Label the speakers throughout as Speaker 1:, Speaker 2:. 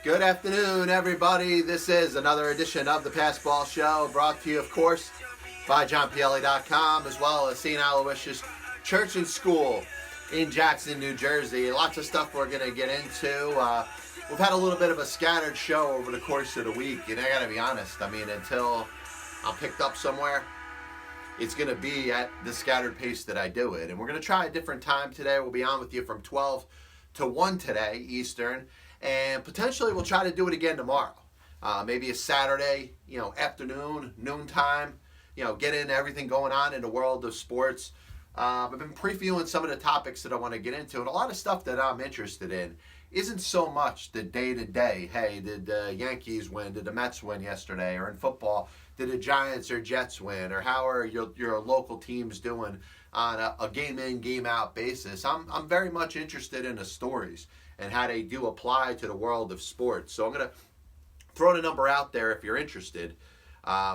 Speaker 1: Good afternoon, everybody. This is another edition of the Passball Show, brought to you, of course, by JohnPielli.com, as well as St. Aloysius Church and School in Jackson, New Jersey. Lots of stuff we're going to get into. We've had a little bit of a scattered show over the course of the week, and I got to be honest, until I'm picked up somewhere, it's going to be at the scattered pace that I do it. And we're going to try a different time today. We'll be on with you from 12 to 1 today, Eastern. And potentially we'll try to do it again tomorrow. Maybe a Saturday, afternoon, noontime, get into everything going on in the world of sports. I've been previewing some of the topics that I want to get into, and a lot of stuff that I'm interested in isn't so much the day-to-day. Hey, did the Yankees win? Did the Mets win yesterday? Or in football, did the Giants or Jets win? Or how are your local teams doing on a game-in, game-out basis? I'm very much interested in the stories and how they do apply to the world of sports. So I'm going to throw the number out there if you're interested.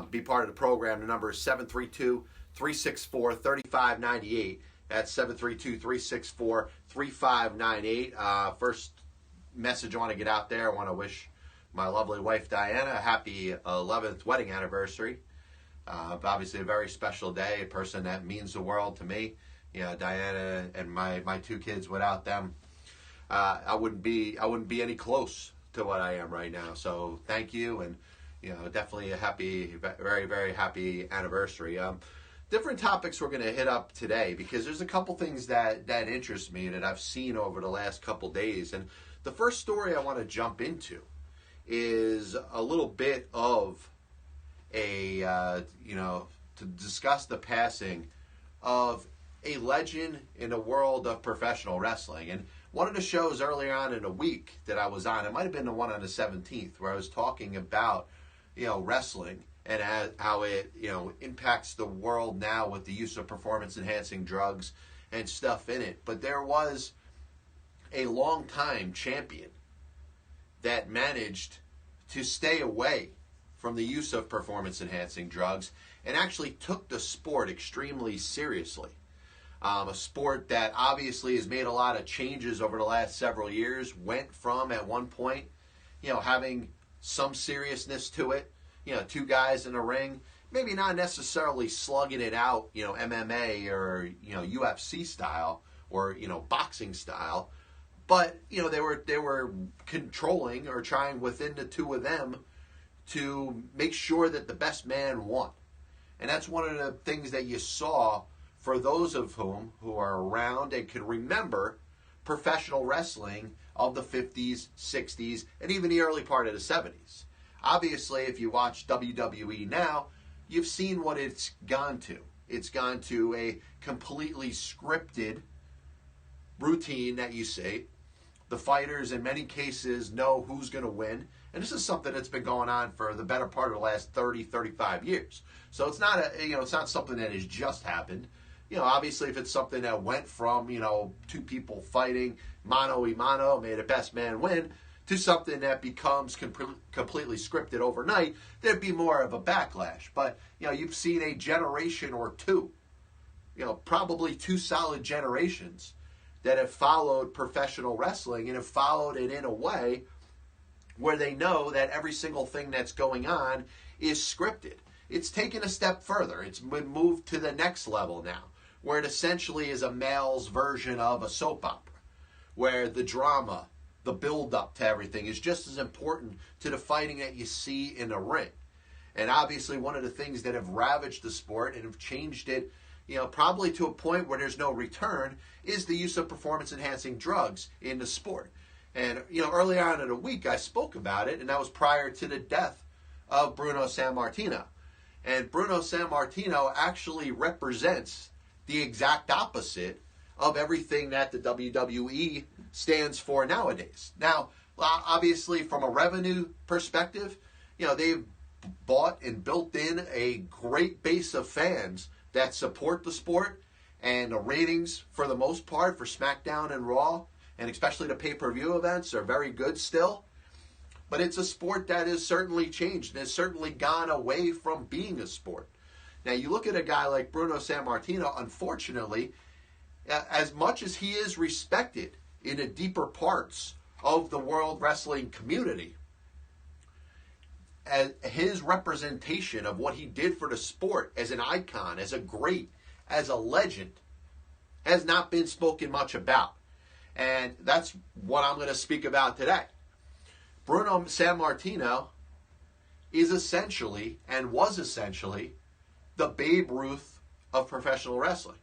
Speaker 1: Be part of the program. The number is 732-364-3598. That's 732-364-3598. First message I want to get out there, I want to wish my lovely wife Diana a happy 11th wedding anniversary. Obviously a very special day, a person that means the world to me. Diana and my two kids, without them, I wouldn't be any close to what I am right now. So thank you, and definitely a happy, very, very happy anniversary. Different topics we're going to hit up today, because there's a couple things that interest me that I've seen over the last couple days. And the first story I want to jump into is a little bit of to discuss the passing of a legend in the world of professional wrestling. And one of the shows earlier on in the week that I was on, it might have been the one on the 17th, where I was talking about, wrestling and how it, impacts the world now with the use of performance-enhancing drugs and stuff in it. But there was a long-time champion that managed to stay away from the use of performance-enhancing drugs and actually took the sport extremely seriously. A sport that obviously has made a lot of changes over the last several years, went from, at one point, having some seriousness to it, two guys in a ring, maybe not necessarily slugging it out, MMA or, UFC style or, boxing style, but, they were controlling or trying within the two of them to make sure that the best man won. And that's one of the things that you saw for those of whom who are around and can remember professional wrestling of the 50s, 60s, and even the early part of the 70s. Obviously, if you watch WWE now, you've seen what it's gone to. It's gone to a completely scripted routine that you see. The fighters, in many cases, know who's going to win. And this is something that's been going on for the better part of the last 30, 35 years. So it's not it's not something that has just happened. Obviously, if it's something that went from, two people fighting mano a mano, may the best man win, to something that becomes completely scripted overnight, there'd be more of a backlash. But, you've seen a generation or two, probably two solid generations that have followed professional wrestling and have followed it in a way where they know that every single thing that's going on is scripted. It's taken a step further. It's been moved to the next level now, where it essentially is a male's version of a soap opera, where the drama, the build-up to everything is just as important to the fighting that you see in the ring. And obviously one of the things that have ravaged the sport and have changed it, probably to a point where there's no return, is the use of performance-enhancing drugs in the sport. And, early on in the week I spoke about it, and that was prior to the death of Bruno Sammartino. And Bruno Sammartino actually represents the exact opposite of everything that the WWE stands for nowadays. Now, obviously, from a revenue perspective, they've bought and built in a great base of fans that support the sport, and the ratings, for the most part, for SmackDown and Raw, and especially the pay-per-view events, are very good still. But it's a sport that has certainly changed and has certainly gone away from being a sport. Now, you look at a guy like Bruno Sammartino, unfortunately, as much as he is respected in the deeper parts of the world wrestling community, as his representation of what he did for the sport as an icon, as a great, as a legend, has not been spoken much about. And that's what I'm going to speak about today. Bruno Sammartino is essentially, and was essentially, the Babe Ruth of professional wrestling.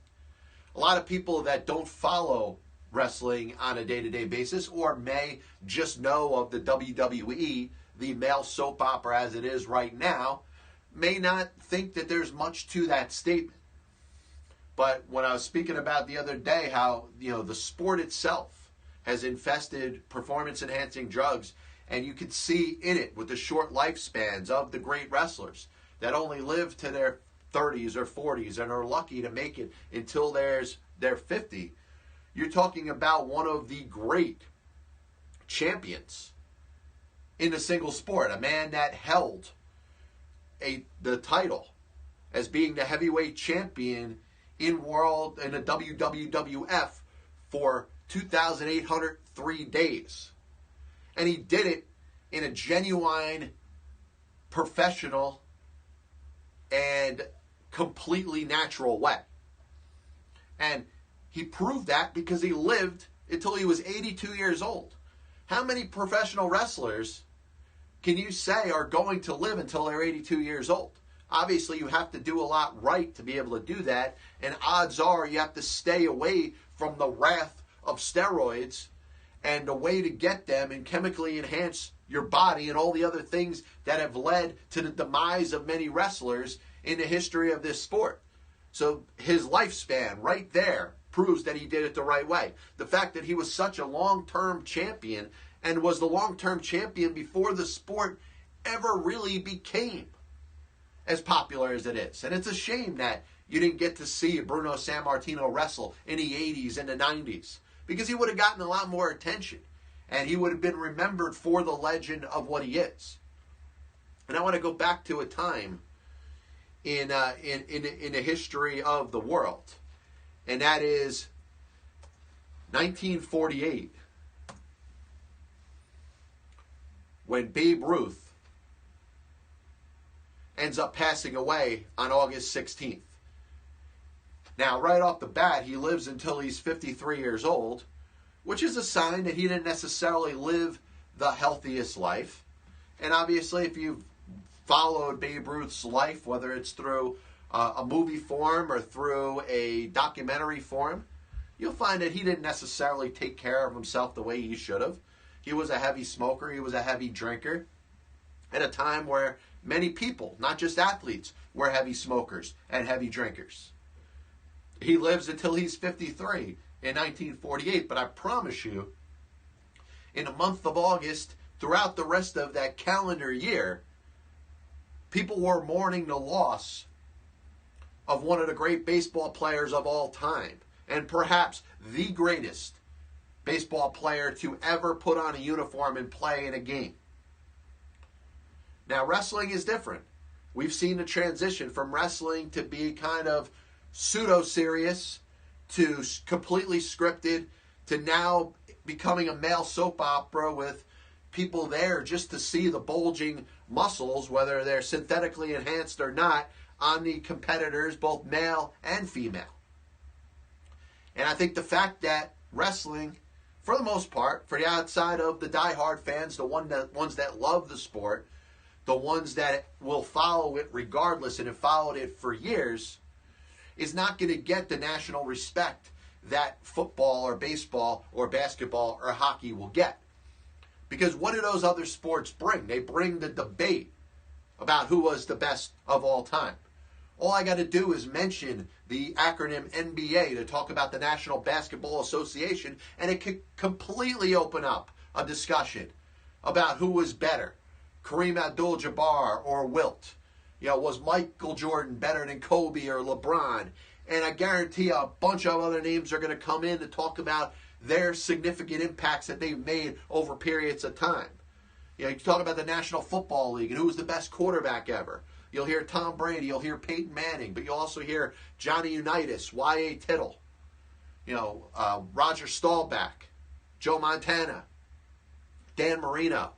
Speaker 1: A lot of people that don't follow wrestling on a day-to-day basis, or may just know of the WWE, the male soap opera as it is right now, may not think that there's much to that statement. But when I was speaking about the other day how, the sport itself has infested performance-enhancing drugs, and you could see in it with the short lifespans of the great wrestlers that only live to their 30s or 40s and are lucky to make it until they're 50. You're talking about one of the great champions in the single sport, a man that held the title as being the heavyweight champion in the WWF for 2,803 days. And he did it in a genuine, professional, and completely natural way. And he proved that because he lived until he was 82 years old. How many professional wrestlers can you say are going to live until they're 82 years old? Obviously, you have to do a lot right to be able to do that, and odds are you have to stay away from the wrath of steroids and the way to get them and chemically enhance your body and all the other things that have led to the demise of many wrestlers in the history of this sport. So his lifespan right there proves that he did it the right way. The fact that he was such a long-term champion and was the long-term champion before the sport ever really became as popular as it is. And it's a shame that you didn't get to see Bruno Sammartino wrestle in the 80s and the 90s, because he would have gotten a lot more attention and he would have been remembered for the legend of what he is. And I want to go back to a time in the history of the world, and that is 1948, when Babe Ruth ends up passing away on August 16th. Now, right off the bat, he lives until he's 53 years old, which is a sign that he didn't necessarily live the healthiest life. And obviously, if you've followed Babe Ruth's life, whether it's through a movie form or through a documentary form, you'll find that he didn't necessarily take care of himself the way he should have. He was a heavy smoker. He was a heavy drinker at a time where many people, not just athletes, were heavy smokers and heavy drinkers. He lives until he's 53 in 1948, but I promise you, in the month of August, throughout the rest of that calendar year, people were mourning the loss of one of the great baseball players of all time, and perhaps the greatest baseball player to ever put on a uniform and play in a game. Now, wrestling is different. We've seen the transition from wrestling to be kind of pseudo-serious to completely scripted to now becoming a male soap opera with people there just to see the bulging muscles, whether they're synthetically enhanced or not, on the competitors, both male and female. And I think the fact that wrestling, for the most part, for the outside of the diehard fans, the ones that love the sport, the ones that will follow it regardless and have followed it for years, is not going to get the national respect that football or baseball or basketball or hockey will get. Because what do those other sports bring? They bring the debate about who was the best of all time. All I got to do is mention the acronym NBA to talk about the National Basketball Association, and it could completely open up a discussion about who was better, Kareem Abdul-Jabbar or Wilt. Was Michael Jordan better than Kobe or LeBron? And I guarantee a bunch of other names are going to come in to talk about their significant impacts that they've made over periods of time. You talk about the National Football League and who was the best quarterback ever. You'll hear Tom Brady, you'll hear Peyton Manning, but you'll also hear Johnny Unitas, Y.A. Tittle, Roger Staubach, Joe Montana, Dan Marino.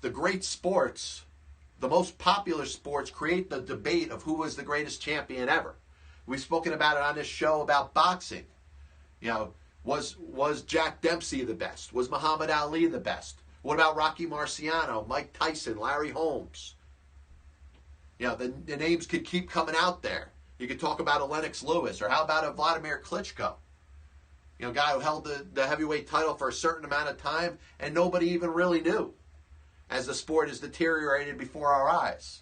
Speaker 1: The great sports the most popular sports create the debate of who was the greatest champion ever. We've spoken about it on this show about boxing. You know, was Jack Dempsey the best? Was Muhammad Ali the best? What about Rocky Marciano, Mike Tyson, Larry Holmes? You know, the names could keep coming out there. You could talk about a Lennox Lewis, or how about a Vladimir Klitschko? You know, a guy who held the heavyweight title for a certain amount of time and nobody even really knew as the sport has deteriorated before our eyes.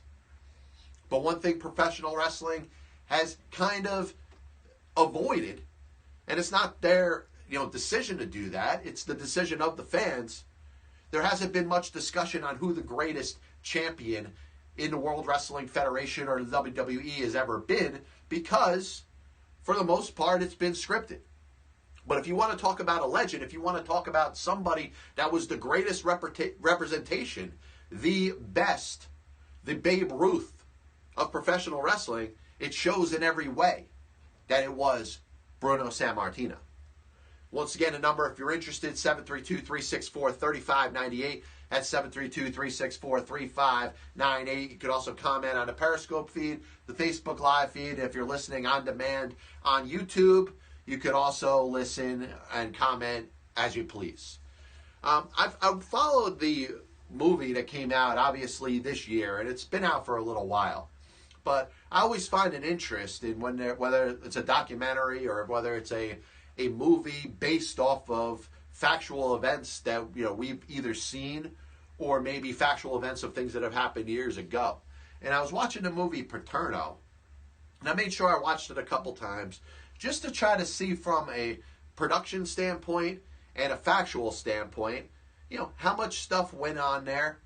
Speaker 1: But one thing professional wrestling has kind of avoided, and it's not their decision to do that, it's the decision of the fans. There hasn't been much discussion on who the greatest champion in the World Wrestling Federation or the WWE has ever been, because for the most part it's been scripted. But if you want to talk about a legend, if you want to talk about somebody that was the greatest representation, the best, the Babe Ruth of professional wrestling, it shows in every way that it was Bruno Sammartino. Once again, a number, if you're interested, 732-364-3598. That's 732-364-3598. You could also comment on the Periscope feed, the Facebook Live feed. If you're listening on demand on YouTube, you could also listen and comment as you please. I've followed the movie that came out, obviously, this year, and it's been out for a little while. But I always find an interest in whether it's a documentary or whether it's a movie based off of factual events that we've either seen or maybe factual events of things that have happened years ago. And I was watching the movie Paterno, and I made sure I watched it a couple times just to try to see from a production standpoint and a factual standpoint, how much stuff went on there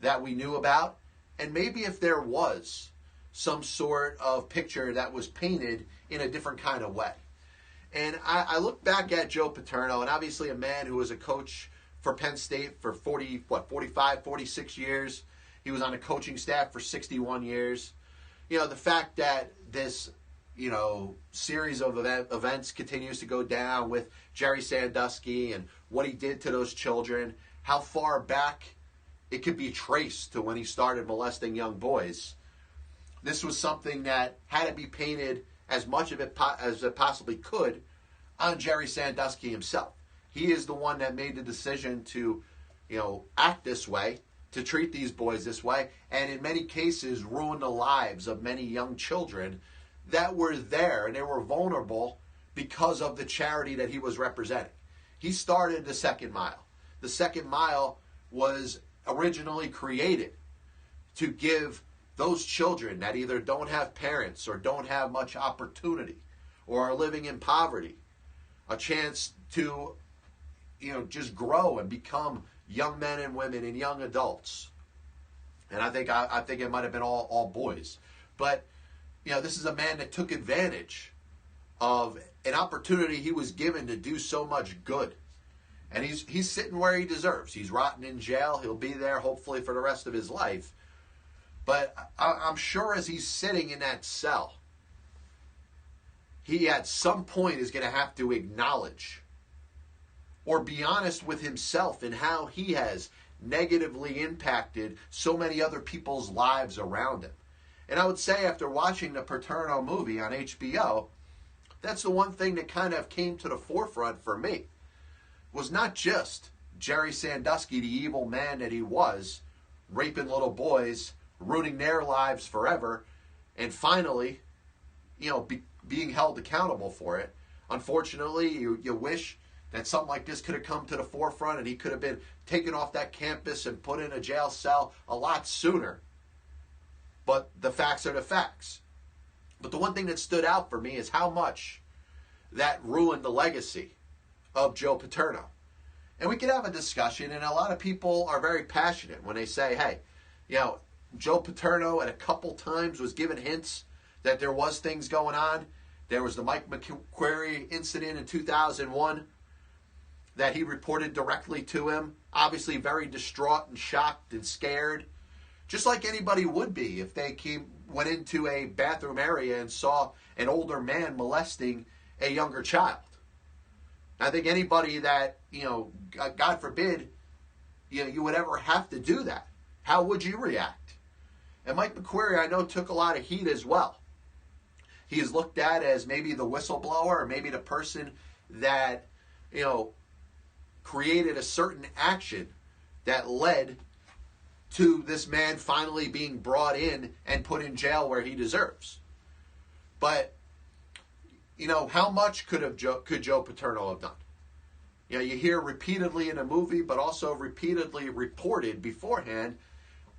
Speaker 1: that we knew about, and maybe if there was some sort of picture that was painted in a different kind of way. And I look back at Joe Paterno, and obviously a man who was a coach for Penn State for 45, 46 years. He was on a coaching staff for 61 years. The fact that this, series of events continues to go down with Jerry Sandusky and what he did to those children, how far back it could be traced to when he started molesting young boys. This was something that had to be painted as much of it as it possibly could on Jerry Sandusky himself. He is the one that made the decision to, act this way, to treat these boys this way, and in many cases ruin the lives of many young children that were there, and they were vulnerable because of the charity that he was representing. He started the Second Mile. The Second Mile was originally created to give those children that either don't have parents or don't have much opportunity or are living in poverty a chance to, just grow and become young men and women and young adults. And I think it might have been all boys. But, this is a man that took advantage of an opportunity he was given to do so much good. And he's sitting where he deserves. He's rotting in jail. He'll be there hopefully for the rest of his life. But I'm sure as he's sitting in that cell, he at some point is going to have to acknowledge or be honest with himself in how he has negatively impacted so many other people's lives around him. And I would say after watching the Paterno movie on HBO, that's the one thing that kind of came to the forefront for me, was not just Jerry Sandusky, the evil man that he was, raping little boys, ruining their lives forever, and finally, being held accountable for it. Unfortunately, you wish that something like this could have come to the forefront and he could have been taken off that campus and put in a jail cell a lot sooner. But the facts are the facts. But the one thing that stood out for me is how much that ruined the legacy of Joe Paterno. And we could have a discussion, and a lot of people are very passionate when they say, hey, Joe Paterno at a couple times was given hints that there was things going on. There was the Mike McQuarrie incident in 2001 that he reported directly to him. Obviously very distraught and shocked and scared, just like anybody would be if they went into a bathroom area and saw an older man molesting a younger child. I think anybody that, God forbid, you would ever have to do that, how would you react? And Mike McQuarrie, I know, took a lot of heat as well. He is looked at as maybe the whistleblower or maybe the person that, created a certain action that led to this man finally being brought in and put in jail where he deserves. But, how much could Joe Paterno have done? You hear repeatedly in a movie, but also repeatedly reported beforehand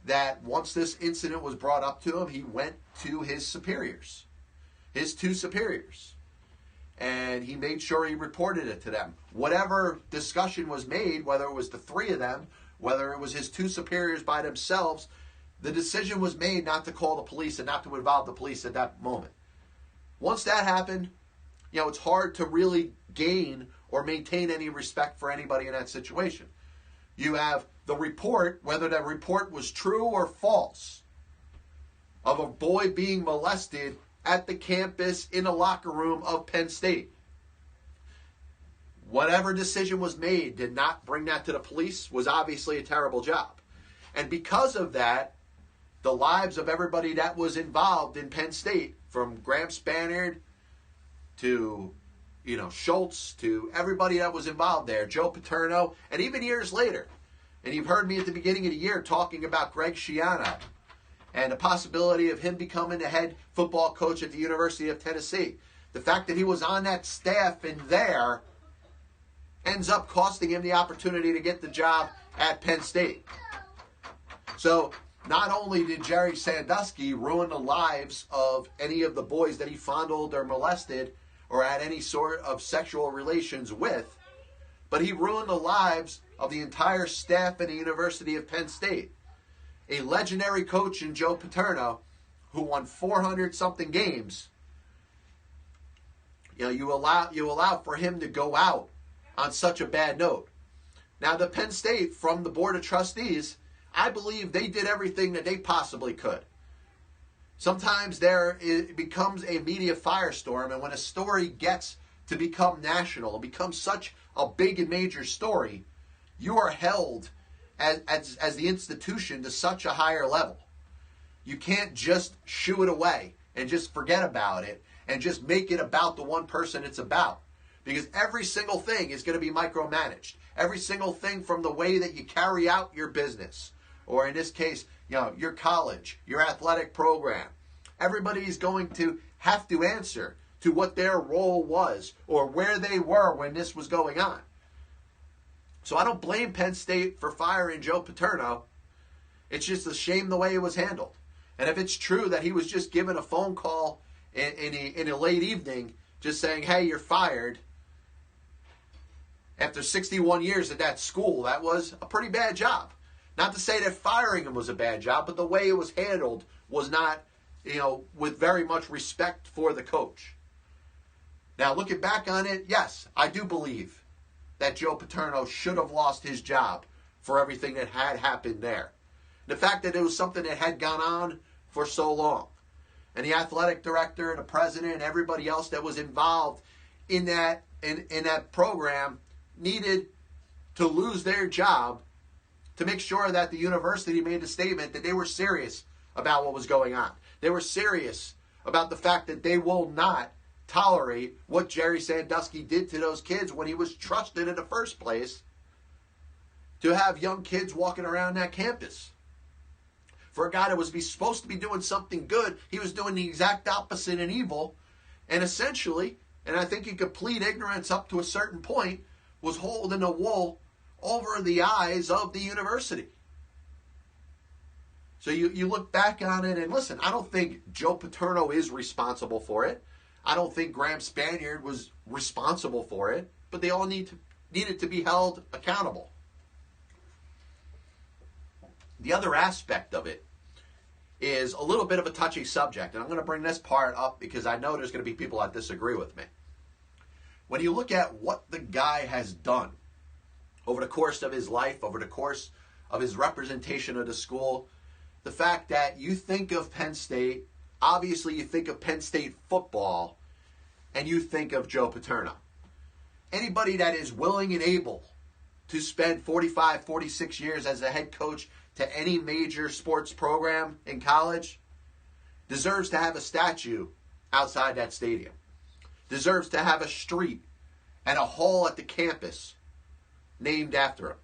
Speaker 1: that once this incident was brought up to him, he went to his superiors, his two superiors, and he made sure he reported it to them. Whatever discussion was made, whether it was the three of them, whether it was his two superiors by themselves, the decision was made not to call the police and not to involve the police at that moment. Once that happened, it's hard to really gain or maintain any respect for anybody in that situation. You have the report, whether that report was true or false, of a boy being molested at the campus in the locker room of Penn State. Whatever decision was made did not bring that to the police, was obviously a terrible job. And because of that, the lives of everybody that was involved in Penn State, from Graham Spaniard to Schultz, to everybody that was involved there, Joe Paterno, and even years later. And you've heard me at the beginning of the year talking about Greg Schiano and the possibility of him becoming the head football coach at the University of Tennessee. The fact that he was on that staff and there ends up costing him the opportunity to get the job at Penn State. So not only did Jerry Sandusky ruin the lives of any of the boys that he fondled or molested or had any sort of sexual relations with, but he ruined the lives of the entire staff at the University of Penn State. A legendary coach in Joe Paterno, who won 400-something games, you allow for him to go out on such a bad note. Now, the Penn State, from the Board of Trustees, I believe they did everything that they possibly could. Sometimes it becomes a media firestorm, and when a story gets to become national and becomes such a big and major story, you are held as the institution to such a higher level. You can't just shoo it away and just forget about it and just make it about the one person it's about. Because every single thing is going to be micromanaged. Every single thing, from the way that you carry out your business, or in this case, your college, your athletic program. Everybody is going to have to answer to what their role was or where they were when this was going on. So I don't blame Penn State for firing Joe Paterno. It's just a shame the way it was handled. And if it's true that he was just given a phone call in a late evening just saying, hey, you're fired, after 61 years at that school, that was a pretty bad job. Not to say that firing him was a bad job, but the way it was handled was not, with very much respect for the coach. Now, looking back on it, yes, I do believe that Joe Paterno should have lost his job for everything that had happened there. The fact that it was something that had gone on for so long. And the athletic director, the president, and everybody else that was involved in that program needed to lose their job to make sure that the university made a statement that they were serious about what was going on. They were serious about the fact that they will not tolerate what Jerry Sandusky did to those kids when he was trusted in the first place to have young kids walking around that campus. For a guy that was supposed to be doing something good, he was doing the exact opposite and evil, and essentially, and I think in complete ignorance up to a certain point, was holding the wool over the eyes of the university. So you look back on it, and listen, I don't think Joe Paterno is responsible for it. I don't think Graham Spaniard was responsible for it, but they all needed to be held accountable. The other aspect of it is a little bit of a touchy subject, and I'm going to bring this part up because I know there's going to be people that disagree with me. When you look at what the guy has done over the course of his life, over the course of his representation of the school, the fact that you think of Penn State, obviously you think of Penn State football, and you think of Joe Paterno. Anybody that is willing and able to spend 45, 46 years as a head coach to any major sports program in college deserves to have a statue outside that stadium. Deserves to have a street and a hall at the campus named after him.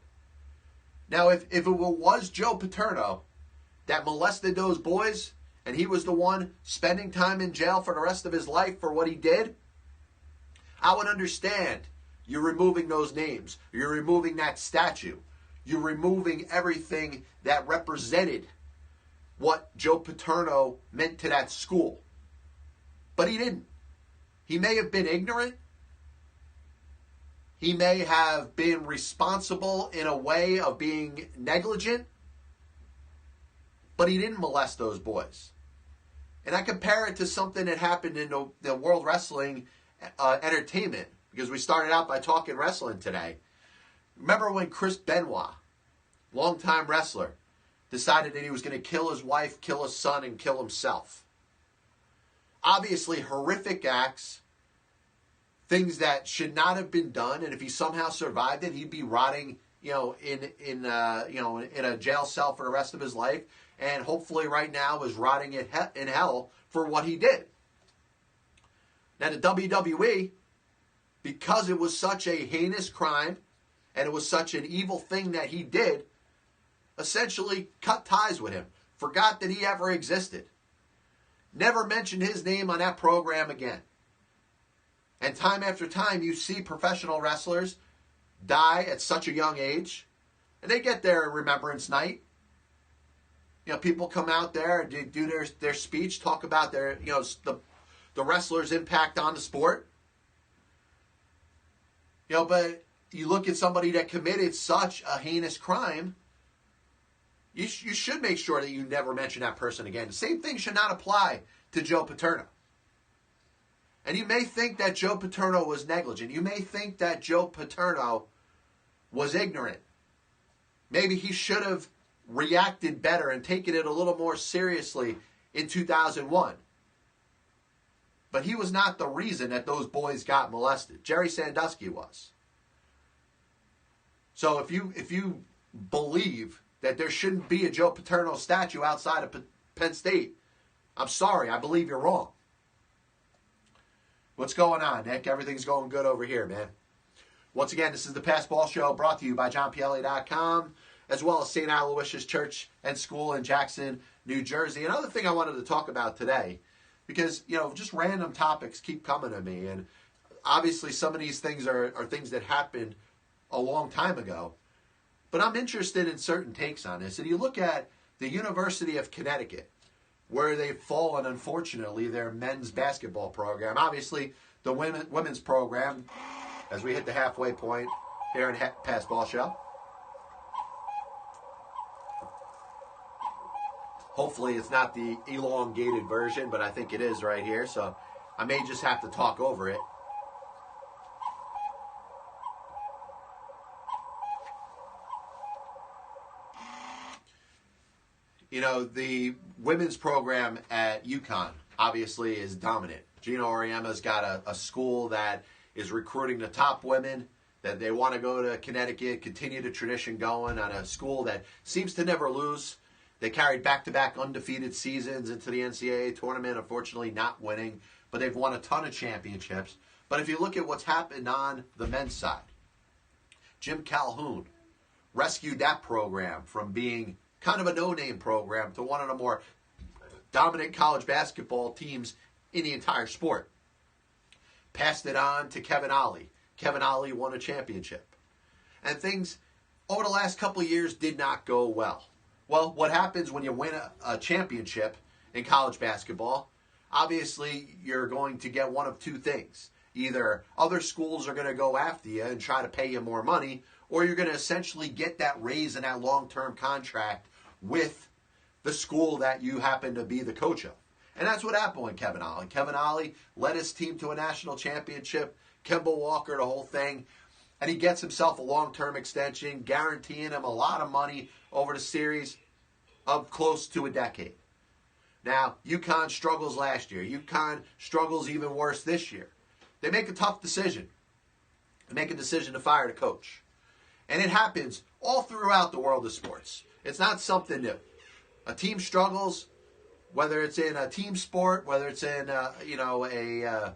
Speaker 1: Now, if it was Joe Paterno that molested those boys and he was the one spending time in jail for the rest of his life for what he did, I would understand you're removing those names. You're removing that statue. You're removing everything that represented what Joe Paterno meant to that school. But he didn't. He may have been ignorant. He may have been responsible in a way of being negligent. But he didn't molest those boys. And I compare it to something that happened in the World Wrestling entertainment, because we started out by talking wrestling today. Remember when Chris Benoit, longtime wrestler, decided that he was going to kill his wife, kill his son, and kill himself? Obviously, horrific acts, things that should not have been done, and if he somehow survived it, he'd be rotting, in a jail cell for the rest of his life, and hopefully right now is rotting in hell for what he did. Now, the WWE, because it was such a heinous crime and it was such an evil thing that he did, essentially cut ties with him, forgot that he ever existed, never mentioned his name on that program again. And time after time, you see professional wrestlers die at such a young age, and they get their remembrance night. People come out there and do their speech, talk about their, the wrestler's impact on the sport. But you look at somebody that committed such a heinous crime, you should make sure that you never mention that person again. The same thing should not apply to Joe Paterno. And you may think that Joe Paterno was negligent. You may think that Joe Paterno was ignorant. Maybe he should have reacted better and taken it a little more seriously in 2001. But he was not the reason that those boys got molested. Jerry Sandusky was. So if you believe that there shouldn't be a Joe Paterno statue outside of Penn State, I'm sorry, I believe you're wrong. What's going on, Nick? Everything's going good over here, man. Once again, this is the Passball Show brought to you by JohnPielli.com, as well as St. Aloysius Church and School in Jackson, New Jersey. Another thing I wanted to talk about today, because, just random topics keep coming to me. And obviously some of these things are things that happened a long time ago. But I'm interested in certain takes on this. And you look at the University of Connecticut, where they've fallen, unfortunately, their men's basketball program. Obviously, the women's program, as we hit the halfway point here in Passball Show. Hopefully it's not the elongated version, but I think it is right here, so I may just have to talk over it. The women's program at UConn obviously is dominant. Gino Auriemma's got a school that is recruiting the top women, that they want to go to Connecticut, continue the tradition going on a school that seems to never lose. They carried back-to-back undefeated seasons into the NCAA tournament, unfortunately not winning, but they've won a ton of championships. But if you look at what's happened on the men's side, Jim Calhoun rescued that program from being kind of a no-name program to one of the more dominant college basketball teams in the entire sport. Passed it on to Kevin Ollie. Kevin Ollie won a championship. And things over the last couple of years did not go well. Well, what happens when you win a championship in college basketball? Obviously, you're going to get one of two things. Either other schools are going to go after you and try to pay you more money, or you're going to essentially get that raise in that long-term contract with the school that you happen to be the coach of. And that's what happened with Kevin Ollie. Kevin Ollie led his team to a national championship, Kemba Walker, the whole thing, and he gets himself a long-term extension, guaranteeing him a lot of money over the series of close to a decade. Now, UConn struggles last year. UConn struggles even worse this year. They make a tough decision. They make a decision to fire the coach. And it happens all throughout the world of sports. It's not something new. A team struggles, whether it's in a team sport, whether it's in a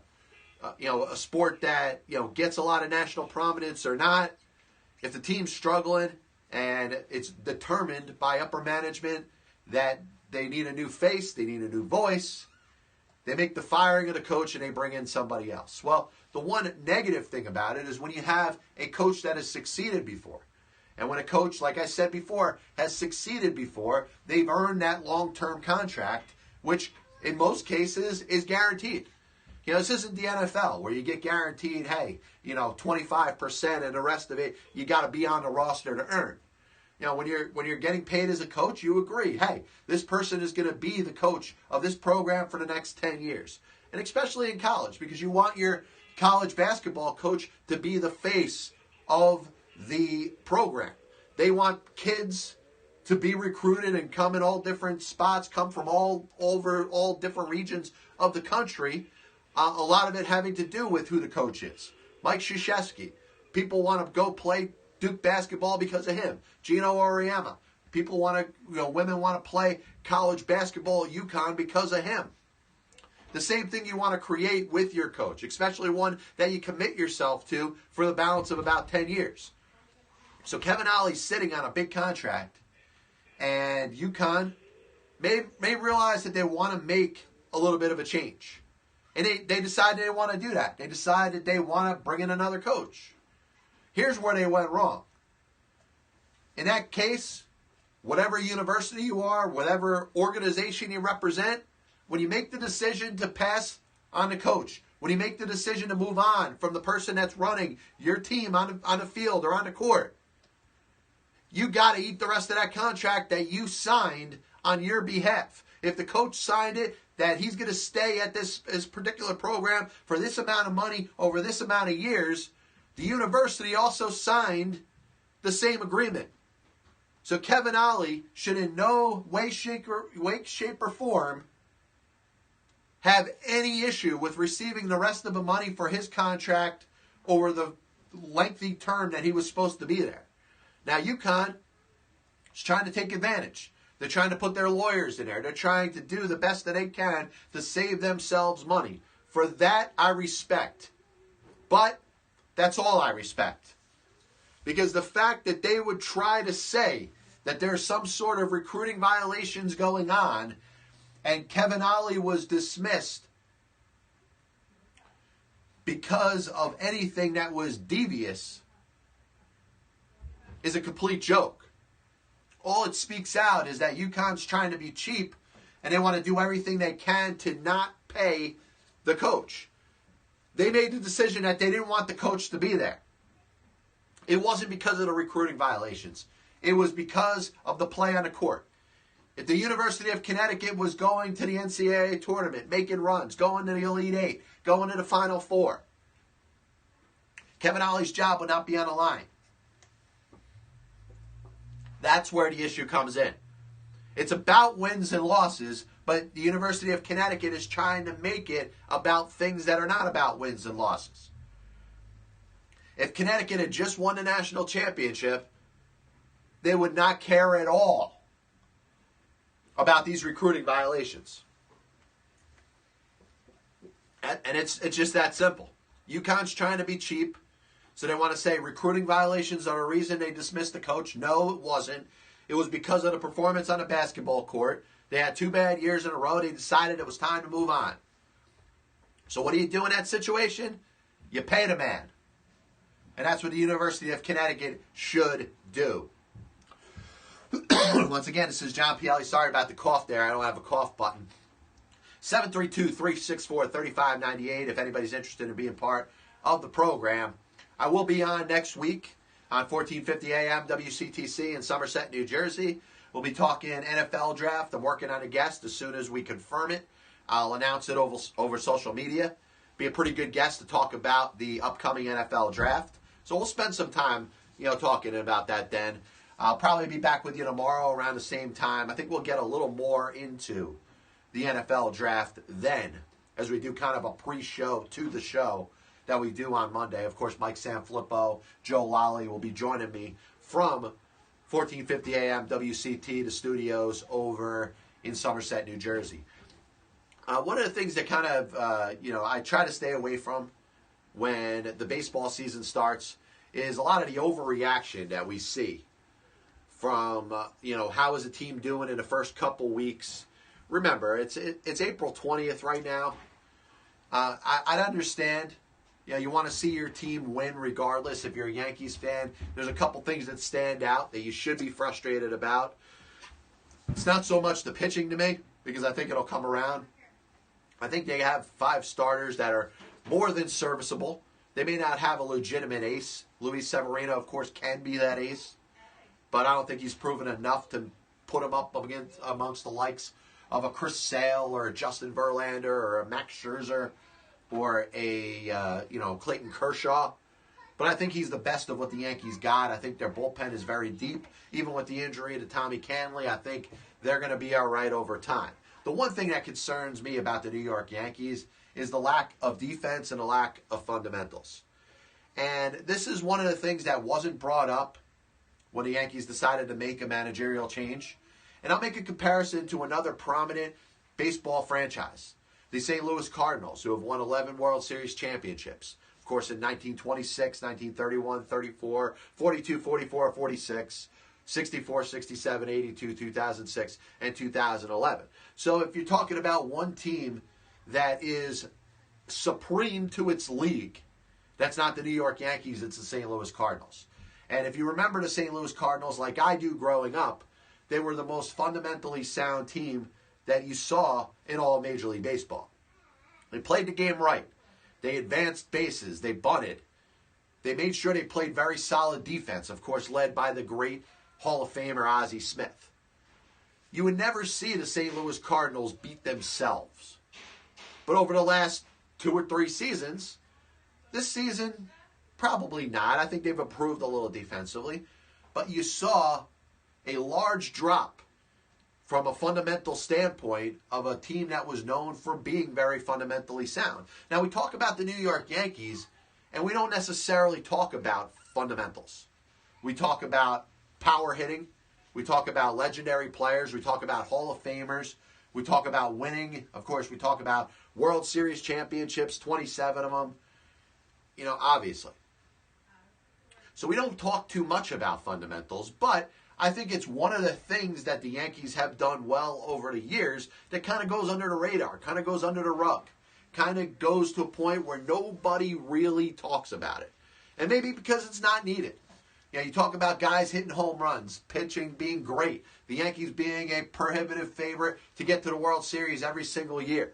Speaker 1: sport that gets a lot of national prominence or not. If the team's struggling and it's determined by upper management that they need a new face, they need a new voice, they make the firing of the coach and they bring in somebody else. Well, the one negative thing about it is when you have a coach that has succeeded before. And when a coach, like I said before, has succeeded before, they've earned that long-term contract, which in most cases is guaranteed. This isn't the NFL where you get guaranteed, 25% and the rest of it, you got to be on the roster to earn. When you're getting paid as a coach, you agree, hey, this person is going to be the coach of this program for the next 10 years. And especially in college, because you want your college basketball coach to be the face of the program. They want kids to be recruited and come in all different spots, come from all over all different regions of the country. A lot of it having to do with who the coach is. Mike Krzyzewski. People want to go play Duke basketball because of him. Gino Auriemma. People want to, women want to play college basketball at UConn because of him. The same thing you want to create with your coach, especially one that you commit yourself to for the balance of about 10 years. So Kevin Ollie's sitting on a big contract, and UConn may realize that they want to make a little bit of a change. And they decided they want to do that. They decided they want to bring in another coach. Here's where they went wrong. In that case, whatever university you are, whatever organization you represent, when you make the decision to pass on the coach, when you make the decision to move on from the person that's running your team on the field or on the court, you got to eat the rest of that contract that you signed on your behalf. If the coach signed it, that he's going to stay at this particular program for this amount of money over this amount of years, the university also signed the same agreement. So Kevin Ollie should in no way, shape, or form have any issue with receiving the rest of the money for his contract over the lengthy term that he was supposed to be there. Now UConn is trying to take advantage. They're trying to put their lawyers in there. They're trying to do the best that they can to save themselves money. For that, I respect. But that's all I respect. Because the fact that they would try to say that there's some sort of recruiting violations going on and Kevin Ollie was dismissed because of anything that was devious is a complete joke. All it speaks out is that UConn's trying to be cheap and they want to do everything they can to not pay the coach. They made the decision that they didn't want the coach to be there. It wasn't because of the recruiting violations. It was because of the play on the court. If the University of Connecticut was going to the NCAA tournament, making runs, going to the Elite Eight, going to the Final Four, Kevin Ollie's job would not be on the line. That's where the issue comes in. It's about wins and losses, but the University of Connecticut is trying to make it about things that are not about wins and losses. If Connecticut had just won the national championship, they would not care at all about these recruiting violations. And it's just that simple. UConn's trying to be cheap. So they want to say recruiting violations are a reason they dismissed the coach. No, it wasn't. It was because of the performance on the basketball court. They had 2 bad years in a row. They decided it was time to move on. So what do you do in that situation? You pay the man. And that's what the University of Connecticut should do. Once again, this is John Pielli. Sorry about the cough there. I don't have a cough button. 732-364-3598 if anybody's interested in being part of the program. I will be on next week on 1450 AM WCTC in Somerset, New Jersey. We'll be talking NFL draft. I'm working on a guest. As soon as we confirm it, I'll announce it over social media. Be a pretty good guest to talk about the upcoming NFL draft. So we'll spend some time, talking about that then. I'll probably be back with you tomorrow around the same time. I think we'll get a little more into the NFL draft then as we do kind of a pre-show to the show that we do on Monday. Of course, Mike Sanfilippo, Joe Lally will be joining me from 1450 AM WCT, the studios over in Somerset, New Jersey. One of the things that kind of, I try to stay away from when the baseball season starts is a lot of the overreaction that we see from, how is a team doing in the first couple weeks. Remember, it's April 20th right now. I'd understand. You want to see your team win regardless. If you're a Yankees fan, there's a couple things that stand out that you should be frustrated about. It's not so much the pitching to me, because I think it'll come around. I think they have 5 starters that are more than serviceable. They may not have a legitimate ace. Luis Severino, of course, can be that ace, but I don't think he's proven enough to put him up amongst the likes of a Chris Sale or a Justin Verlander or a Max Scherzer or a Clayton Kershaw. But I think he's the best of what the Yankees got. I think their bullpen is very deep. Even with the injury to Tommy Canley, I think they're going to be all right over time. The one thing that concerns me about the New York Yankees is the lack of defense and the lack of fundamentals. And this is one of the things that wasn't brought up when the Yankees decided to make a managerial change. And I'll make a comparison to another prominent baseball franchise, the St. Louis Cardinals, who have won 11 World Series championships. Of course, in 1926, 1931, 34, 42, 44, 46, 64, 67, 82, 2006, and 2011. So if you're talking about one team that is supreme to its league, that's not the New York Yankees, it's the St. Louis Cardinals. And if you remember the St. Louis Cardinals, like I do growing up, they were the most fundamentally sound team that you saw in all of Major League Baseball. They played the game right. They advanced bases. They bunted. They made sure they played very solid defense, of course, led by the great Hall of Famer Ozzie Smith. You would never see the St. Louis Cardinals beat themselves. But over the last 2 or 3 seasons, this season, probably not. I think they've improved a little defensively. But you saw a large drop from a fundamental standpoint of a team that was known for being very fundamentally sound. Now, we talk about the New York Yankees, and we don't necessarily talk about fundamentals. We talk about power hitting. We talk about legendary players. We talk about Hall of Famers. We talk about winning. Of course, we talk about World Series championships, 27 of them, obviously. So we don't talk too much about fundamentals, but I think it's one of the things that the Yankees have done well over the years that kind of goes under the radar, kind of goes under the rug, kind of goes to a point where nobody really talks about it. And maybe because it's not needed. You talk about guys hitting home runs, pitching being great, the Yankees being a prohibitive favorite to get to the World Series every single year.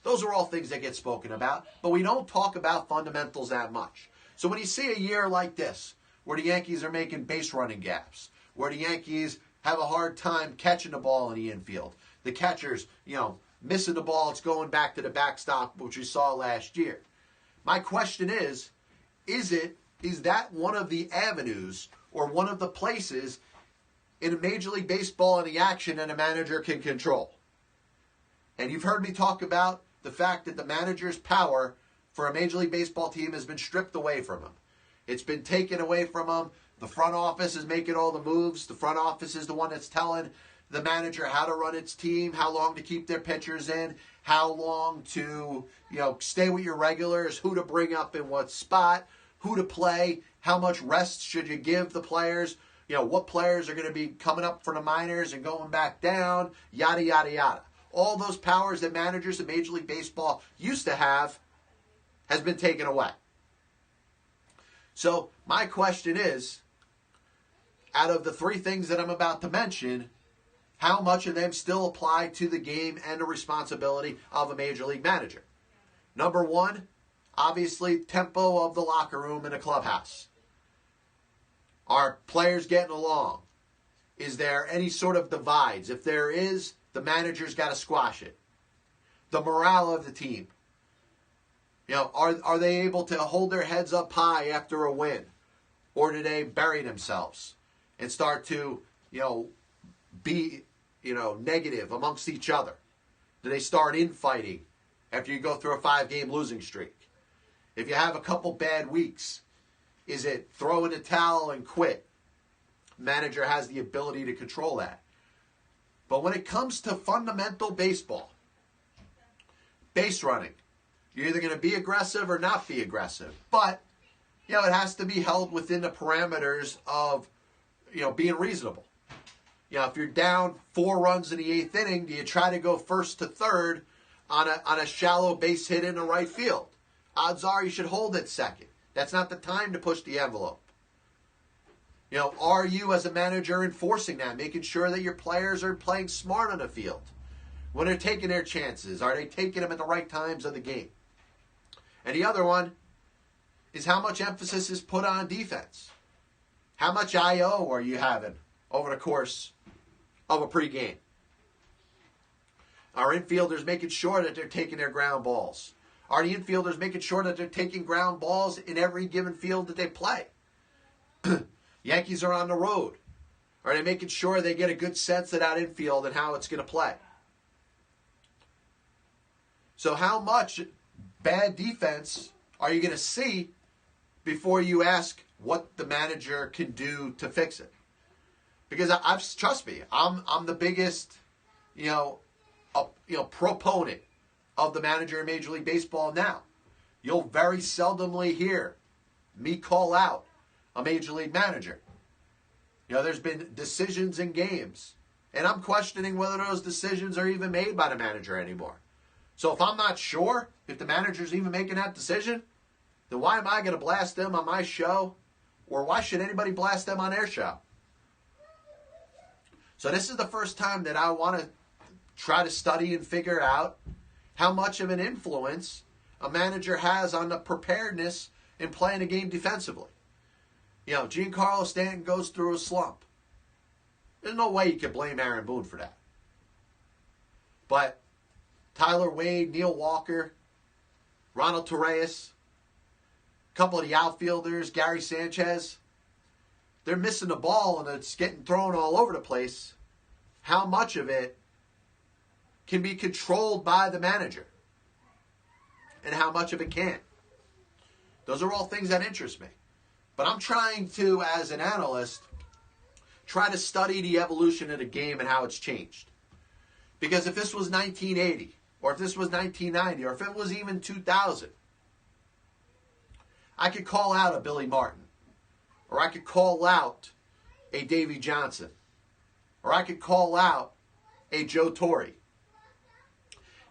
Speaker 1: Those are all things that get spoken about, but we don't talk about fundamentals that much. So when you see a year like this, where the Yankees are making base running gaps, where the Yankees have a hard time catching the ball in the infield, the catchers, missing the ball, it's going back to the backstop, which we saw last year. My question is that one of the avenues or one of the places in a Major League Baseball in the action that a manager can control? And you've heard me talk about the fact that the manager's power for a Major League Baseball team has been stripped away from him. It's been taken away from him. The front office is making all the moves. The front office is the one that's telling the manager how to run its team, how long to keep their pitchers in, how long to, stay with your regulars, who to bring up in what spot, who to play, how much rest should you give the players, what players are going to be coming up for the minors and going back down, yada, yada, yada. All those powers that managers in Major League Baseball used to have has been taken away. So my question is, out of the 3 things that I'm about to mention, how much of them still apply to the game and the responsibility of a Major League manager? Number 1, obviously, tempo of the locker room in a clubhouse. Are players getting along? Is there any sort of divides? If there is, the manager's got to squash it. The morale of the team. Are they able to hold their heads up high after a win? Or do they bury themselves and start to, be, negative amongst each other? Do they start infighting after you go through a 5-game losing streak? If you have a couple bad weeks, is it throw in the towel and quit? Manager has the ability to control that. But when it comes to fundamental baseball, base running, you're either going to be aggressive or not be aggressive. But, it has to be held within the parameters of, being reasonable. If you're down 4 runs in the 8th inning, do you try to go first to third on a shallow base hit in the right field? Odds are you should hold it second. That's not the time to push the envelope. Are you as a manager enforcing that, making sure that your players are playing smart on the field? When they're taking their chances, are they taking them at the right times of the game? And the other one is how much emphasis is put on defense. How much I.O. are you having over the course of a pregame? Are infielders making sure that they're taking their ground balls? Are the infielders making sure that they're taking ground balls in every given field that they play? Yankees are on the road. Are they making sure they get a good sense of that infield and how it's going to play? So how much bad defense are you going to see before you ask what the manager can do to fix it? Because trust me, I'm the biggest, proponent of the manager in Major League Baseball now. You'll very seldomly hear me call out a Major League manager. There's been decisions in games, and I'm questioning whether those decisions are even made by the manager anymore. So if I'm not sure if the manager's even making that decision, then why am I going to blast them on my show? Or why should anybody blast them on their show? So this is the first time that I want to try to study and figure out how much of an influence a manager has on the preparedness in playing a game defensively. Giancarlo Stanton goes through a slump. There's no way you can blame Aaron Boone for that. But Tyler Wade, Neil Walker, Ronald Torreyes, a couple of the outfielders, Gary Sanchez, they're missing the ball and it's getting thrown all over the place. How much of it can be controlled by the manager? And how much of it can't? Those are all things that interest me. But I'm trying to, as an analyst, try to study the evolution of the game and how it's changed. Because if this was 1980, or if this was 1990, or if it was even 2000, I could call out a Billy Martin, or I could call out a Davey Johnson, or I could call out a Joe Torre,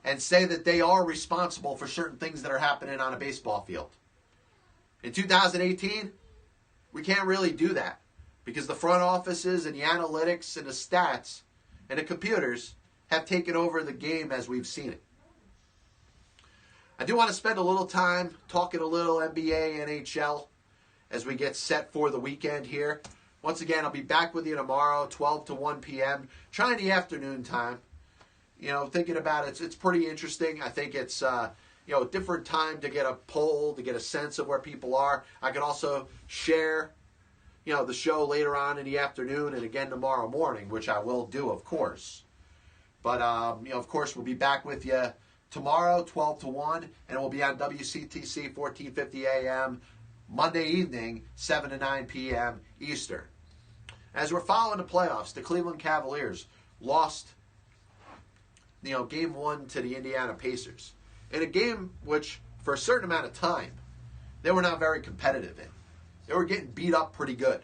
Speaker 1: and say that they are responsible for certain things that are happening on a baseball field. In 2018, we can't really do that because the front offices and the analytics and the stats and the computers have taken over the game as we've seen it. I do want to spend a little time talking a little NBA, NHL as we get set for the weekend here. Once again, I'll be back with you tomorrow, 12 to 1 p.m., trying the afternoon time. Thinking about it, it's pretty interesting. I think it's a different time to get a poll, to get a sense of where people are. I can also share, the show later on in the afternoon and again tomorrow morning, which I will do, of course. But, of course, we'll be back with you tomorrow, 12 to 1, and we'll be on WCTC 1450 a.m. Monday evening, 7 to 9 p.m. Eastern. As we're following the playoffs, the Cleveland Cavaliers lost, Game 1 to the Indiana Pacers. In a game which, for a certain amount of time, they were not very competitive in. They were getting beat up pretty good.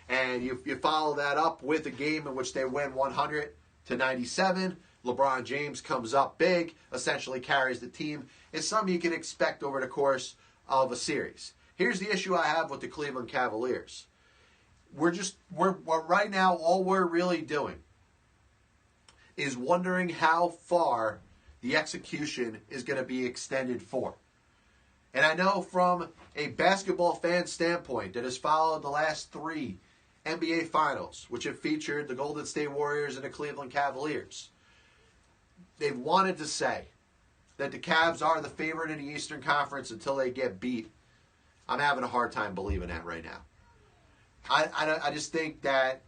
Speaker 1: And you follow that up with a game in which they win 100 to 97. LeBron James comes up big, essentially carries the team. It's something you can expect over the course of a series. Here's the issue I have with the Cleveland Cavaliers. We're right now, all we're really doing is wondering how far the execution is going to be extended for. And I know from a basketball fan standpoint that has followed the last 3 NBA Finals, which have featured the Golden State Warriors and the Cleveland Cavaliers, they've wanted to say that the Cavs are the favorite in the Eastern Conference until they get beat. I'm having a hard time believing that right now. I just think that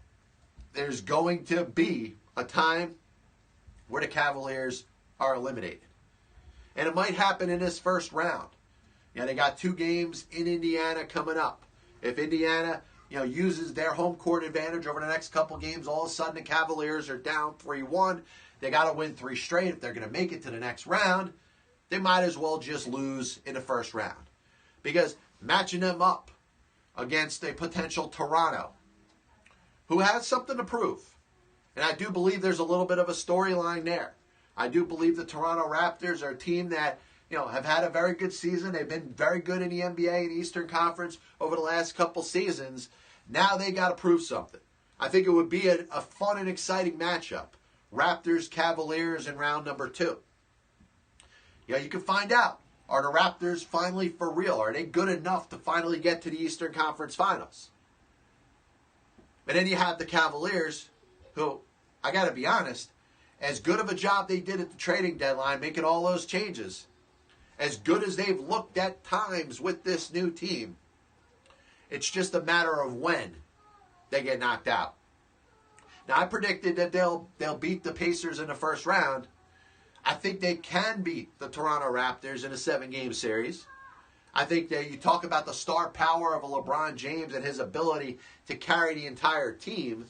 Speaker 1: there's going to be a time where the Cavaliers are eliminated. And it might happen in this first round. They got 2 games in Indiana coming up. If Indiana, uses their home court advantage over the next couple games, all of a sudden the Cavaliers are down 3-1. They got to win 3 straight if they're going to make it to the next round. They might as well just lose in the first round. Because matching them up against a potential Toronto, who has something to prove. And I do believe there's a little bit of a storyline there. I do believe the Toronto Raptors are a team that, have had a very good season. They've been very good in the NBA and Eastern Conference over the last couple seasons. Now they got to prove something. I think it would be a fun and exciting matchup. Raptors, Cavaliers in round number 2. You can find out. Are the Raptors finally for real? Are they good enough to finally get to the Eastern Conference Finals? And then you have the Cavaliers, who, I got to be honest, as good of a job they did at the trading deadline, making all those changes, as good as they've looked at times with this new team, it's just a matter of when they get knocked out. Now, I predicted that they'll beat the Pacers in the first round. I think they can beat the Toronto Raptors in a 7-game series. I think that you talk about the star power of a LeBron James and his ability to carry the entire team.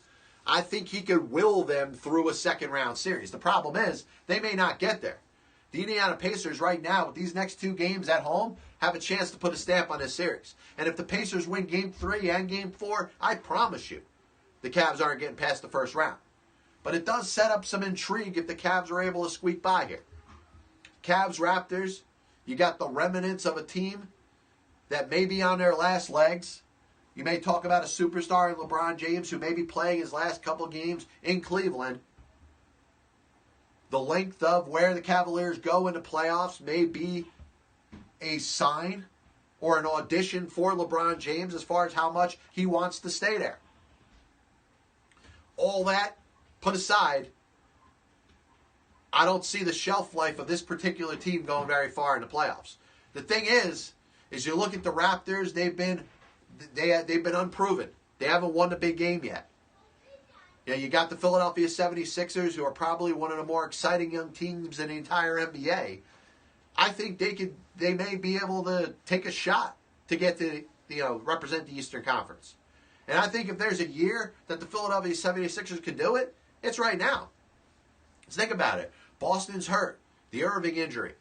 Speaker 1: I think he could will them through a second-round series. The problem is they may not get there. The Indiana Pacers right now, with these next 2 games at home, have a chance to put a stamp on this series. And if the Pacers win Game 3 and Game 4, I promise you, the Cavs aren't getting past the first round. But it does set up some intrigue if the Cavs are able to squeak by here. Cavs, Raptors, you got the remnants of a team that may be on their last legs. You may talk about a superstar in LeBron James who may be playing his last couple games in Cleveland. The length of where the Cavaliers go in the playoffs may be a sign or an audition for LeBron James as far as how much he wants to stay there. All that put aside, I don't see the shelf life of this particular team going very far in the playoffs. The thing is you look at the Raptors, they've been unproven. They haven't won the big game yet. You got the Philadelphia 76ers, who are probably one of the more exciting young teams in the entire NBA. I think they may be able to take a shot to get to represent the Eastern Conference. And I think if there's a year that the Philadelphia 76ers could do it, it's right now. Let's think about it. Boston's hurt. The Irving injury.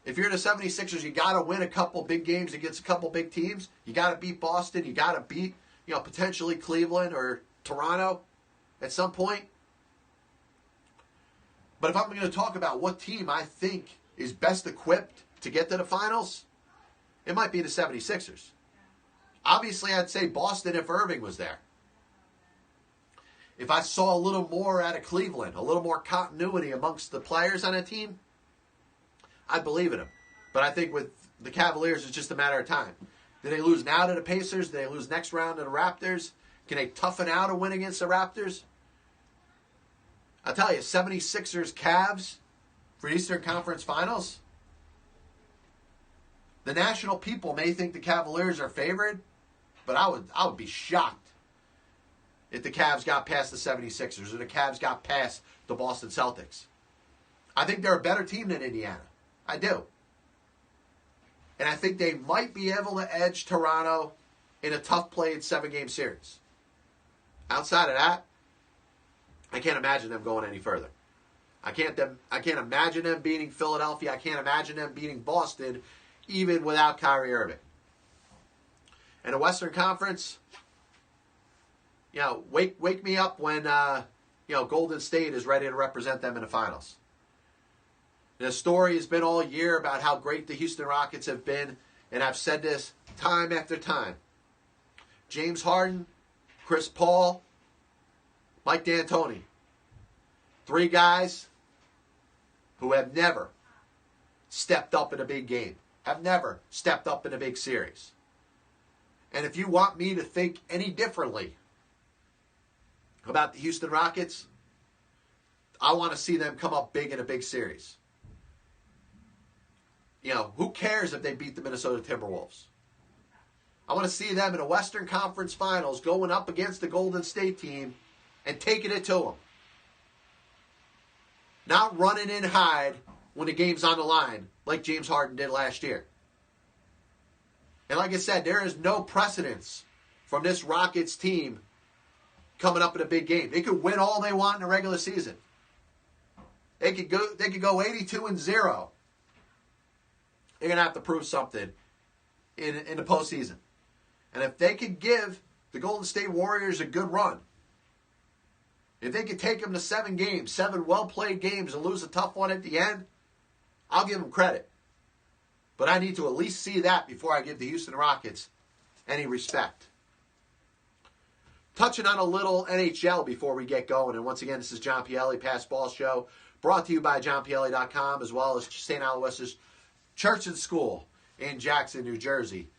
Speaker 1: If you're the 76ers, you got to win a couple big games against a couple big teams. You got to beat Boston. You got to beat, potentially Cleveland or Toronto at some point. But if I'm going to talk about what team I think is best equipped to get to the finals, it might be the 76ers. Obviously, I'd say Boston if Irving was there. If I saw a little more out of Cleveland, a little more continuity amongst the players on a team, I'd believe in them. But I think with the Cavaliers, it's just a matter of time. Do they lose now to the Pacers? Do they lose next round to the Raptors? Can they toughen out a win against the Raptors? I'll tell you, 76ers Cavs for Eastern Conference Finals. The national people may think the Cavaliers are favored, but I would be shocked if the Cavs got past the 76ers or the Cavs got past the Boston Celtics. I think they're a better team than Indiana. I do. And I think they might be able to edge Toronto in a tough-played 7-game series. Outside of that, I can't imagine them going any further. I can't imagine them beating Philadelphia. I can't imagine them beating Boston, even without Kyrie Irving. And the Western Conference, wake me up when Golden State is ready to represent them in the finals. The story has been all year about how great the Houston Rockets have been, and I've said this time after time. James Harden, Chris Paul, Mike D'Antoni. 3 guys who have never stepped up in a big game, have never stepped up in a big series. And if you want me to think any differently about the Houston Rockets, I want to see them come up big in a big series. Who cares if they beat the Minnesota Timberwolves? I want to see them in a Western Conference Finals going up against the Golden State team and taking it to them. Not running in hide when the game's on the line like James Harden did last year. And like I said, there is no precedence from this Rockets team coming up in a big game. They could win all they want in the regular season. They could go 82-0. They're going to have to prove something in the postseason. And if they could give the Golden State Warriors a good run, if they could take them to 7 games, 7 well-played games, and lose a tough one at the end, I'll give them credit. But I need to at least see that before I give the Houston Rockets any respect. Touching on a little NHL before we get going. And once again, this is John Pielli, Pass Ball Show, brought to you by JohnPielli.com, as well as St. Aloysius Church and School in Jackson, New Jersey.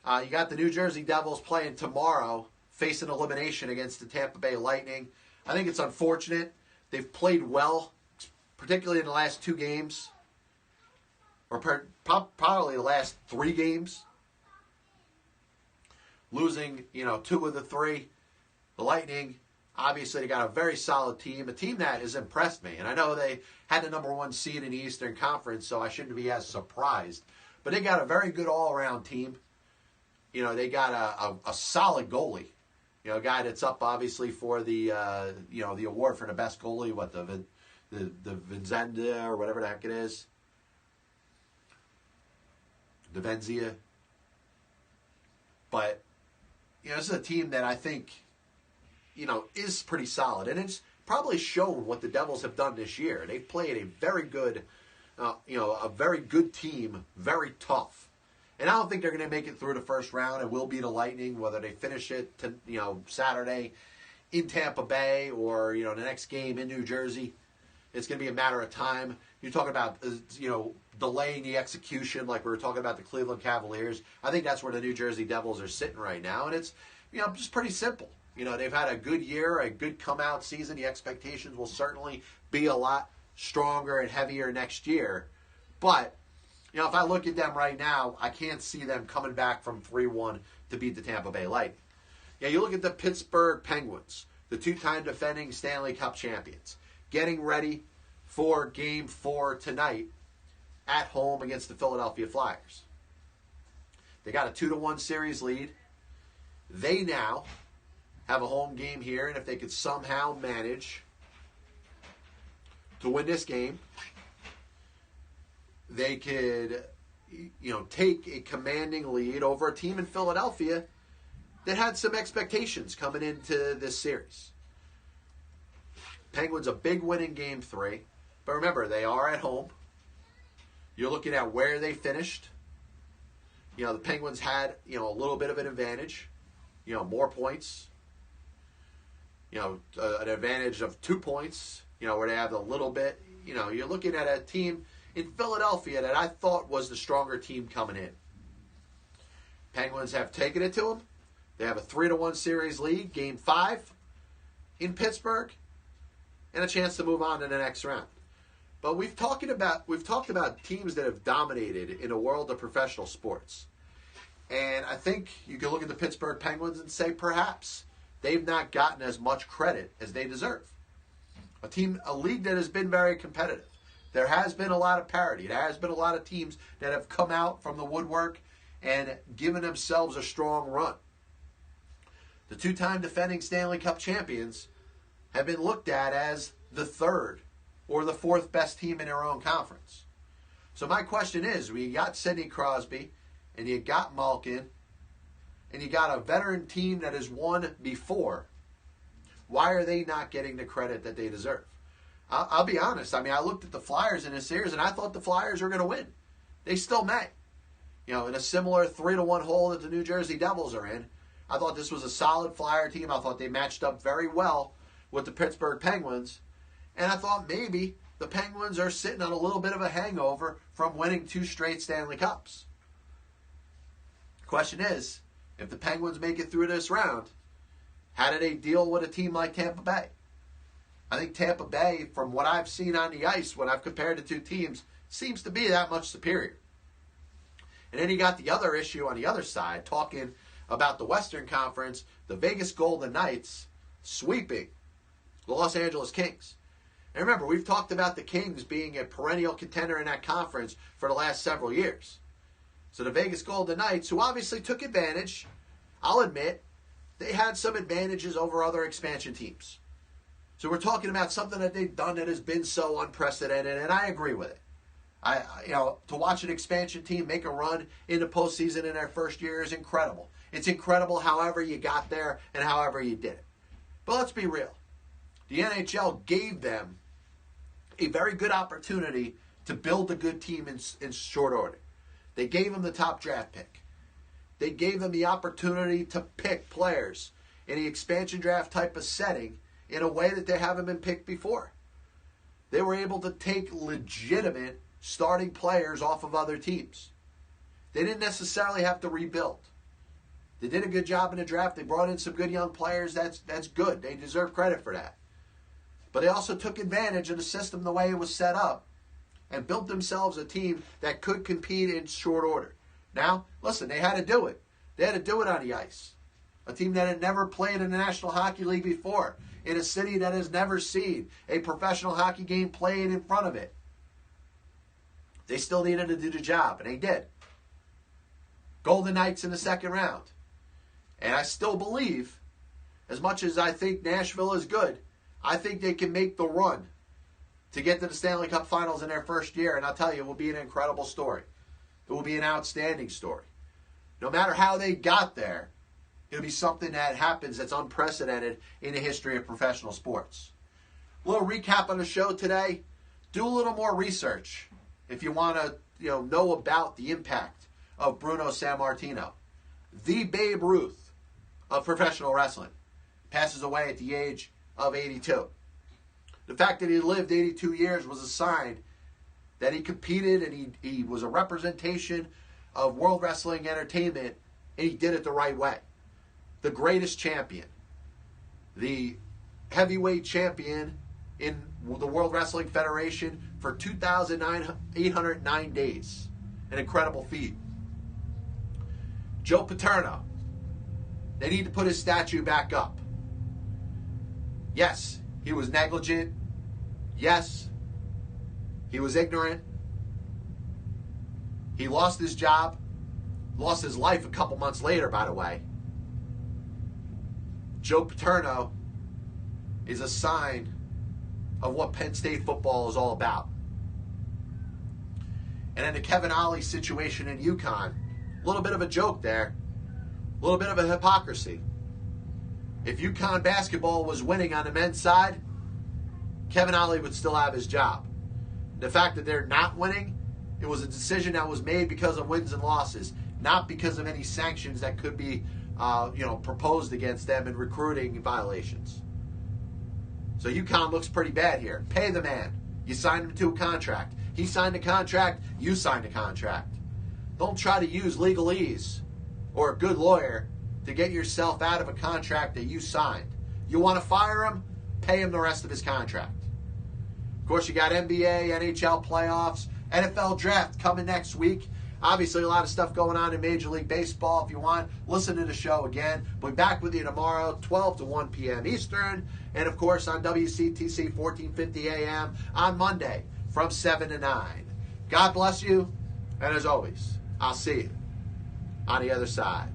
Speaker 1: You got the New Jersey Devils playing tomorrow, facing elimination against the Tampa Bay Lightning. I think it's unfortunate. They've played well, particularly in the last 2 games, or probably the last 3 games. Losing, 2 of the 3. The Lightning, obviously, they got a very solid team, a team that has impressed me. And I know they had the number 1 seed in the Eastern Conference, so I shouldn't be as surprised. But they got a very good all-around team. They got a solid goalie. A guy that's up, obviously, for the the award for the best goalie, the Vincenza or whatever the heck it is. The Venzia. But, this is a team that I think, is pretty solid. And it's probably shown what the Devils have done this year. They've played a very good, a very good team, very tough. And I don't think they're going to make it through the first round and will be the Lightning, whether they finish it to, Saturday in Tampa Bay or, the next game in New Jersey. It's going to be a matter of time. You're talking about, delaying the execution like we were talking about the Cleveland Cavaliers. I think that's where the New Jersey Devils are sitting right now. And it's, just pretty simple. They've had a good year, a good come-out season. The expectations will certainly be a lot stronger and heavier next year. But, if I look at them right now, I can't see them coming back from 3-1 to beat the Tampa Bay Lightning. You look at the Pittsburgh Penguins, the 2-time defending Stanley Cup champions, getting ready for Game 4 tonight at home against the Philadelphia Flyers. They got a 2-1 series lead. They now have a home game here, and if they could somehow manage to win this game, they could, take a commanding lead over a team in Philadelphia that had some expectations coming into this series. Penguins a big win in Game 3, but remember, they are at home. You're looking at where they finished. The Penguins had, a little bit of an advantage, more points. An advantage of 2 points, where they have a little bit. You're looking at a team in Philadelphia that I thought was the stronger team coming in. Penguins have taken it to them. They have a 3-1 series lead, Game 5 in Pittsburgh, and a chance to move on to the next round. But we've talked about teams that have dominated in the world of professional sports. And I think you can look at the Pittsburgh Penguins and say perhaps they've not gotten as much credit as they deserve. A league that has been very competitive. There has been a lot of parity. There has been a lot of teams that have come out from the woodwork and given themselves a strong run. The 2-time defending Stanley Cup champions have been looked at as the 3rd or the 4th best team in their own conference. So my question is, we got Sidney Crosby, and you got Malkin, and you got a veteran team that has won before. Why are they not getting the credit that they deserve? I'll be honest. I looked at the Flyers in this series, and I thought the Flyers were going to win. They still may. In a similar 3-1 hole that the New Jersey Devils are in. I thought this was a solid Flyer team. I thought they matched up very well with the Pittsburgh Penguins. And I thought maybe the Penguins are sitting on a little bit of a hangover from winning 2 straight Stanley Cups. Question is, if the Penguins make it through this round, how do they deal with a team like Tampa Bay? I think Tampa Bay, from what I've seen on the ice when I've compared the 2 teams, seems to be that much superior. And then you got the other issue on the other side, talking about the Western Conference, the Vegas Golden Knights sweeping the Los Angeles Kings. And remember, we've talked about the Kings being a perennial contender in that conference for the last several years. So the Vegas Golden Knights, who obviously took advantage, I'll admit, they had some advantages over other expansion teams. So we're talking about something that they've done that has been so unprecedented, and I agree with it. To watch an expansion team make a run in the postseason in their first year is incredible. It's incredible however you got there and however you did it. But let's be real. The NHL gave them a very good opportunity to build a good team in short order. They gave them the top draft pick. They gave them the opportunity to pick players in the expansion draft type of setting in a way that they haven't been picked before. They were able to take legitimate starting players off of other teams. They didn't necessarily have to rebuild. They did a good job in the draft. They brought in some good young players. That's good. They deserve credit for that. But they also took advantage of the system the way it was set up and built themselves a team that could compete in short order. Now, listen, they had to do it. They had to do it on the ice. A team that had never played in the National Hockey League before, in a city that has never seen a professional hockey game played in front of it. They still needed to do the job, and they did. Golden Knights in the second round. And I still believe, as much as I think Nashville is good, I think they can make the run to get to the Stanley Cup Finals in their first year. And I'll tell you, it will be an incredible story. It will be an outstanding story. No matter how they got there, it'll be something that happens that's unprecedented in the history of professional sports. A little recap on the show today. Do a little more research if you want to know about the impact of Bruno Sammartino. The Babe Ruth of professional wrestling passes away at the age of 82. The fact that he lived 82 years was a sign that he competed and he was a representation of world wrestling entertainment, and he did it the right way. The greatest champion, the heavyweight champion in the World Wrestling Federation for 2,809 days. An incredible feat. Joe Paterno. They need to put his statue back up. Yes, he was negligent. Yes, he was ignorant. He lost his job. Lost his life a couple months later, by the way. Joe Paterno is a sign of what Penn State football is all about. And then the Kevin Ollie situation in UConn, a little bit of a joke there, a little bit of a hypocrisy. If UConn basketball was winning on the men's side, Kevin Ollie would still have his job. The fact that they're not winning, it was a decision that was made because of wins and losses, not because of any sanctions that could be proposed against them in recruiting violations. So UConn looks pretty bad here. Pay the man. You signed him to a contract. He signed a contract. You signed a contract. Don't try to use legalese or a good lawyer to get yourself out of a contract that you signed. You want to fire him? Pay him the rest of his contract. Of course, you got NBA, NHL playoffs, NFL draft coming next week. Obviously, a lot of stuff going on in Major League Baseball. If you want, listen to the show again. We'll be back with you tomorrow, 12 to 1 p.m. Eastern. And, of course, on WCTC 1450 a.m. on Monday from 7 to 9. God bless you. And, as always, I'll see you on the other side.